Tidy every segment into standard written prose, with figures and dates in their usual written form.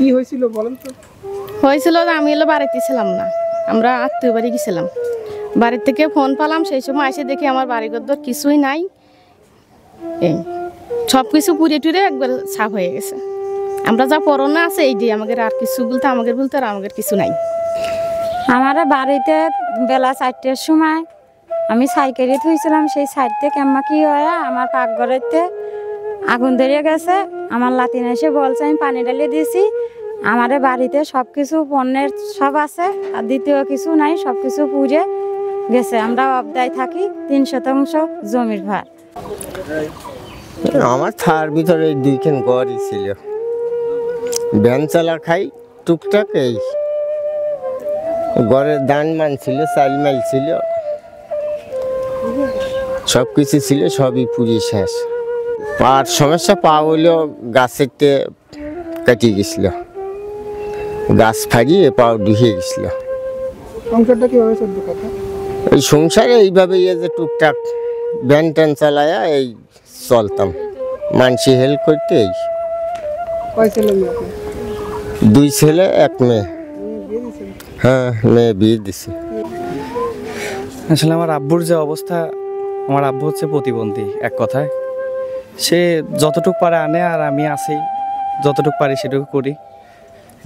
কি হয়েছিল বলেন তো? হয়েছিল আমি এলো বাড়িতে ছিলাম না, আমরা আত্মীয় বাড়ি গেছিলাম। বাড়ির থেকে ফোন পেলাম, সেই সময় এসে দেখি আমার বাড়িঘর কিছুই নাই, এই সব কিছু পুড়ে টুড়ে একবার সাফ হয়ে গেছে। আমরা যা পরনা আছে এই দিয়ে আমাদের আর কিছু বলতে আর আমাদের কিছু নাই। আমার বাড়িতে বেলা 4টার সময় আমি সাইকেলে থুইছিলাম, সেই সাইড থেকে আম্মা কি হয় আমার পাকঘরেতে আগুন ধরে গেছে। আমার লাতিন এসে বলছে, আমি পানি ঢালিয়ে দিয়েছি। আমার বাড়িতে সব কিছু পণ্যের সব আছে, আর দ্বিতীয় কিছু নাই, সব কিছু পুড়ে গেছে। আমরা অবদায় থাকি, 3 শতাংশ জমির ভার। আমার থার ভিতরে 2খান ঘরই ছিল, ভ্যান চালা খাই টুকটাক। এই ঘরের দান মান ছিল, চাল মাল ছিল, সব কিছু ছিল, সবই পুড়িয়ে শেষ। আর সমস্যা পাওয়া হইলো গাছের কাটিয়ে গেছিল, গাছ ফাড়িয়ে পাও ডুবে গেছিল। সংসারটা কিভাবে চলতো কথা? এই সংসারে এইভাবে যে টুকটাক ভ্যান ট্যান চালায়া এই চলতাম, মানুষে হেল্প করতে। এই কয় ছেলে মেয়ে আপনার? 2 ছেলে 1 মেয়ে। হ্যাঁ, মেয়ে বিয়ে দিছে। আসলে আমার আব্বুর যে অবস্থা, আমার আব্বু হচ্ছে প্রতিবন্ধী এক কথায়। সে যতটুকু পারে আনে, আর আমি আসি যতটুকু পারি সেটুকু করি।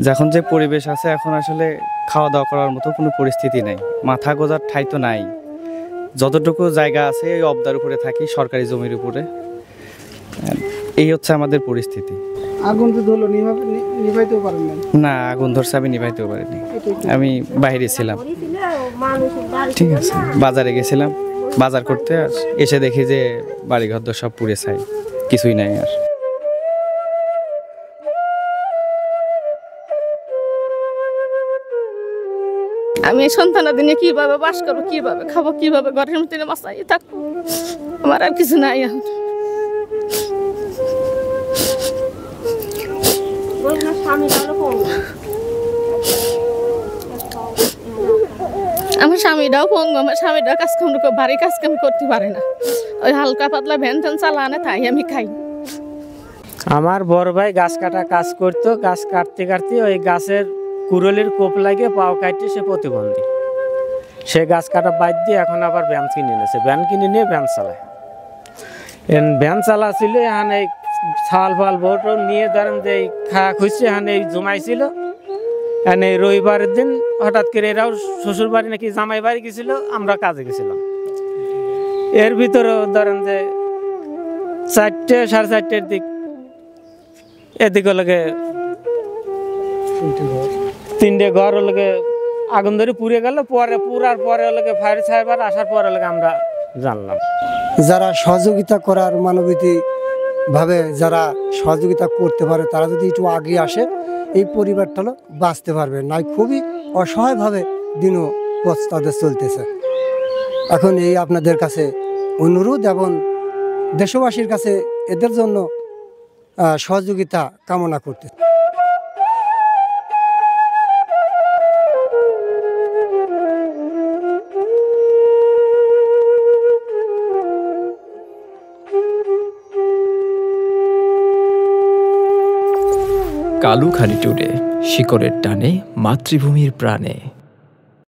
যখন যে পরিবেশ আছে এখন আসলে খাওয়া দাওয়া করার মতো কোনো পরিস্থিতি নেই, মাথা গোজার ঠাঁই তো নাই। যতটুকু জায়গা আছে এই অবদার উপরে থাকি, সরকারি জমির উপরে। এই হচ্ছে আমাদের পরিস্থিতি। আগুন তো ধরলো, নিভাইতেও পারেন না? না, আগুন ধরছে, আমি নিভাইতেও পারিনি, আমি বাইরে ছিলাম। ঠিক আছে, বাজারে গেছিলাম বাজার করতে, আর এসে দেখি যে বাড়িঘর সব পুড়ে ছাই, কিছুই নাই আর। আমি এই সন্তানাদের নিয়ে কিভাবে বাস করবো, কিভাবে খাবো, কিভাবে ঘরের মধ্যে মাসাই থাকবো, আমার আর কিছু নাই। আমার স্বামীটাও পঙ্গু, আমার স্বামীটাও কাজকাম ভারী কাজকাম করতে পারে না, ওই হালকা পাতলা ভ্যান ট্যান চালানে তাই আমি খাই। আমার বড় ভাই গাছ কাটা কাজ করতো, গাছ কাটতে কাটতে ওই গাছের কুড়লির কোপ লাগে পাও কাটতে সে প্রতিবন্ধী। সে গাছ কাটা বাদ দিয়ে এখন আবার ভ্যান কিনে নিয়েছে, ভ্যান কিনে নিয়ে ভ্যান চালায়। ভ্যান চালাছিল, এখানে এই ছাল ফাল ভোট নিয়ে ধরেন যে খাওয়া খুঁজছে, এখানে জমাইছিল। এখানে রবিবারের দিন হঠাৎ করে এরাও শ্বশুর বাড়ি নাকি জামাই বাড়ি গেছিল, আমরা কাজে গেছিলাম। এর ভিতরে ধরেন যে 4টে সাড়ে 4টের দিক এদিকে লাগে 3টে ঘর লাগে আগুন ধরে পুড়ে গেল। পরে পুরার পরে লাগে ফায়ার সার্ভিস আসার পরে লাগে আমরা জানলাম। যারা সহযোগিতা করার মানবিক ভাবে যারা সহযোগিতা করতে পারে, তারা যদি একটু আগে আসে, এই পরিবারটা হলো বাঁচতে পারবে। নাই খুবই অসহায়ভাবে দিনও পথ তাদের চলতেছে। এখন এই আপনাদের কাছে অনুরোধ এবং দেশবাসীর কাছে এদের জন্য সহযোগিতা কামনা করতে। কালুখালী টুডে, শিকড়ের টানে মাতৃভূমির প্রাণে।